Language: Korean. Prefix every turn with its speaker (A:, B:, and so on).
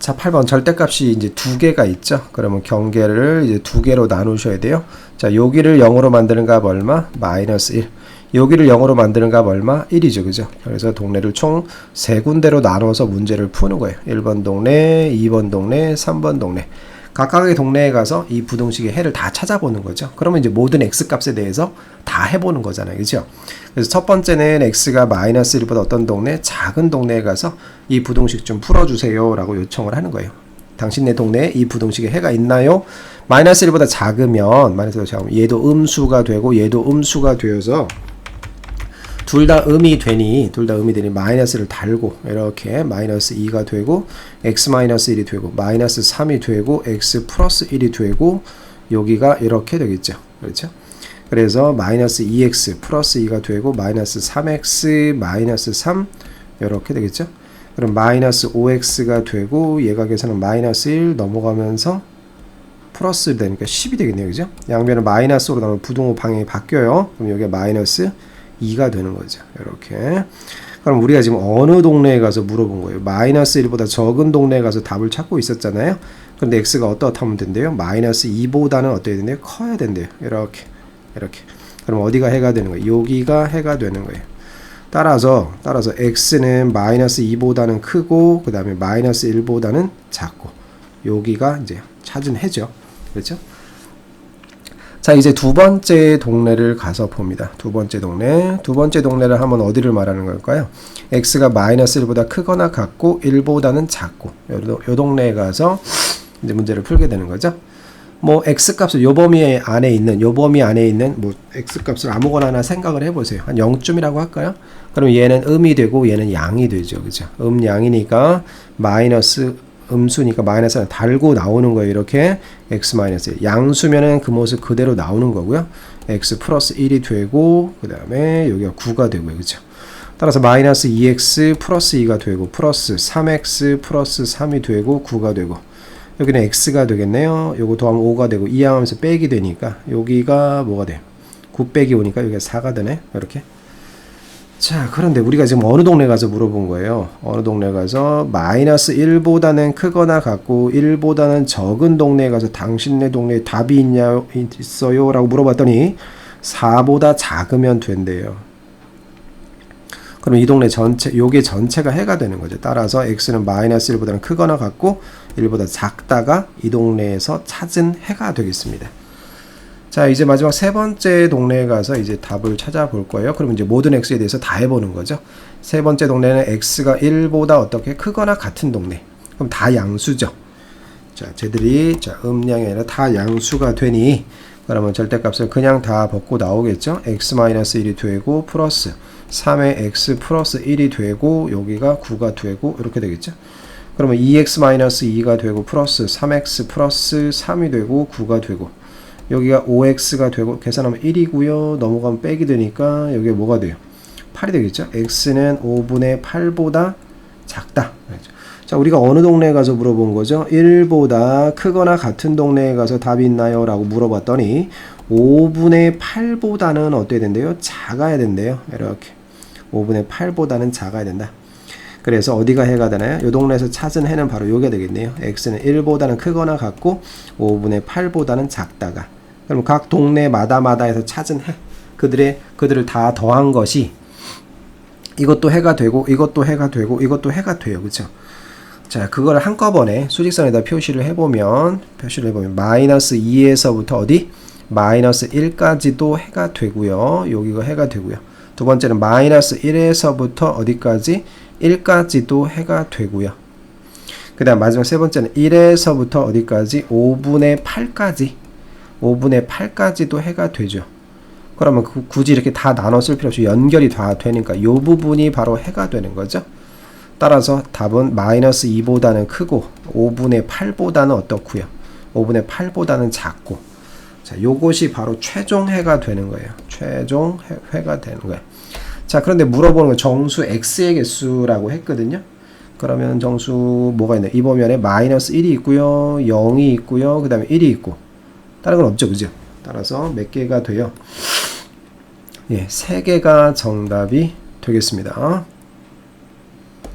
A: 자, 8번 절대값이 이제 두 개가 있죠. 그러면 경계를 이제 두 개로 나누셔야 돼요. 자, 여기를 0으로 만드는 값 얼마? 마이너스 1. 여기를 0으로 만드는 값 얼마? 1이죠. 그죠? 그래서 동네를 총 세 군데로 나눠서 문제를 푸는 거예요. 1번 동네, 2번 동네, 3번 동네. 각각의 동네에 가서 이 부등식의 해를 다 찾아보는 거죠. 그러면 이제 모든 x값에 대해서 다 해보는 거잖아요. 그죠? 그래서 첫 번째는 x가 마이너스 1보다 어떤 동네? 작은 동네에 가서 이 부등식 좀 풀어주세요 라고 요청을 하는 거예요. 당신네 동네에 이 부등식의 해가 있나요? 마이너스 1보다 작으면 얘도 음수가 되고 얘도 음수가 되어서 둘 다 음이 되니 마이너스를 달고 이렇게 마이너스 2가 되고 x 마이너스 1이 되고 마이너스 3이 되고 x 플러스 1이 되고 여기가 이렇게 되겠죠. 그렇죠? 그래서 마이너스 2x 플러스 2가 되고 마이너스 3x 마이너스 3 이렇게 되겠죠. 그럼 마이너스 5x가 되고 얘가 계산은 마이너스 1 넘어가면서 플러스 되니까 10이 되겠네요. 그죠? 양변은 마이너스로 나오면 부등호 방향이 바뀌어요. 그럼 여기가 마이너스 2가 되는 거죠. 이렇게. 그럼 우리가 지금 어느 동네에 가서 물어본 거예요? 마이너스 1보다 적은 동네에 가서 답을 찾고 있었잖아요. 그런데 x가 어떻다면 된대요? 마이너스 2보다는 어떻게 된대요? 커야 된대요. 이렇게. 그럼 어디가 해가 되는 거예요? 여기가 해가 되는 거예요. 따라서 x는 마이너스 2보다는 크고 그 다음에 마이너스 1보다는 작고 여기가 이제 찾은 해죠. 그렇죠? 자, 이제 두 번째 동네를 가서 봅니다. 두 번째 동네를 하면 어디를 말하는 걸까요? x가 마이너스 1보다 크거나 같고 1보다는 작고 요 동네에 가서 이제 문제를 풀게 되는 거죠. 뭐 x값을 요 범위 안에 있는 뭐 x값을 아무거나 하나 생각을 해보세요. 한 0쯤이라고 할까요? 그럼 얘는 음이 되고 얘는 양이 되죠. 그죠? 양이니까 마이너스 음수니까 마이너스는 달고 나오는 거예요. 이렇게 x 마이너스 1. 양수면은 그 모습 그대로 나오는 거고요. x 플러스 1이 되고 그 다음에 여기가 9가 되고요. 그죠? 따라서 마이너스 2x 플러스 2가 되고 플러스 3x 플러스 3이 되고 9가 되고 여기는 x가 되겠네요. 요거 더하면 5가 되고 이항하면서 빼기 되니까 여기가 뭐가 돼요? 9 빼기 5니까 여기가 4가 되네. 이렇게. 자, 그런데 우리가 지금 어느 동네 가서 물어본 거예요? 어느 동네 가서 마이너스 1보다는 크거나 같고 1보다는 적은 동네에 가서 당신네 동네에 답이 있어요? 라고 물어봤더니 4보다 작으면 된대요. 그럼 이 동네 전체, 요게 전체가 해가 되는 거죠. 따라서 x는 마이너스 1보다는 크거나 같고 1보다 작다가 이 동네에서 찾은 해가 되겠습니다. 자, 이제 마지막 세 번째 동네에 가서 이제 답을 찾아볼 거예요. 그럼 이제 모든 x에 대해서 다 해보는 거죠. 세 번째 동네는 x가 1보다 어떻게 크거나 같은 동네. 그럼 다 양수죠. 자, 쟤들이 음량이 아니라 다 양수가 되니 그러면 절대값을 그냥 다 벗고 나오겠죠. x-1이 되고 플러스 3의 x 플러스 1이 되고 여기가 9가 되고 이렇게 되겠죠. 그러면 2x-2가 되고 플러스 3x 플러스 3이 되고 9가 되고 여기가 5x가 되고 계산하면 1이고요. 넘어가면 빼기 되니까 여기가 뭐가 돼요? 8이 되겠죠. x는 5분의 8보다 작다. 자, 우리가 어느 동네에 가서 물어본 거죠? 1보다 크거나 같은 동네에 가서 답이 있나요? 라고 물어봤더니 5분의 8보다는 어떻게 된대요? 작아야 된대요. 이렇게 5분의 8보다는 작아야 된다. 그래서 어디가 해가 되나요? 이 동네에서 찾은 해는 바로 요게 되겠네요. x는 1보다는 크거나 같고 5분의 8보다는 작다가 그럼 각 동네마다에서 찾은 해 그들을 다 더한 것이 이것도 해가 되고 이것도 해가 되고 이것도 해가 돼요. 그렇죠? 자, 그걸 한꺼번에 수직선에다 표시를 해보면 마이너스 2에서부터 어디? 마이너스 1까지도 해가 되고요. 여기가 해가 되고요. 두 번째는 마이너스 1에서부터 어디까지? 1까지도 해가 되고요. 그 다음 마지막 세 번째는 1에서부터 어디까지? 5분의 8까지도 해가 되죠. 그러면 굳이 이렇게 다 나눠 쓸 필요 없이 연결이 다 되니까 이 부분이 바로 해가 되는 거죠. 따라서 답은 마이너스 2보다는 크고 5분의 8보다는 어떻고요? 5분의 8보다는 작고 자, 요것이 바로 최종 해가 되는 거예요. 최종 해가 되는 거예요. 자, 그런데 물어보는 건 정수 x의 개수라고 했거든요. 그러면 정수 뭐가 있나요? 이 범위 안에 마이너스 1이 있고요. 0이 있고요. 그 다음에 1이 있고 다른 건 없죠. 그죠? 따라서 몇 개가 돼요? 예, 3개가 정답이 되겠습니다.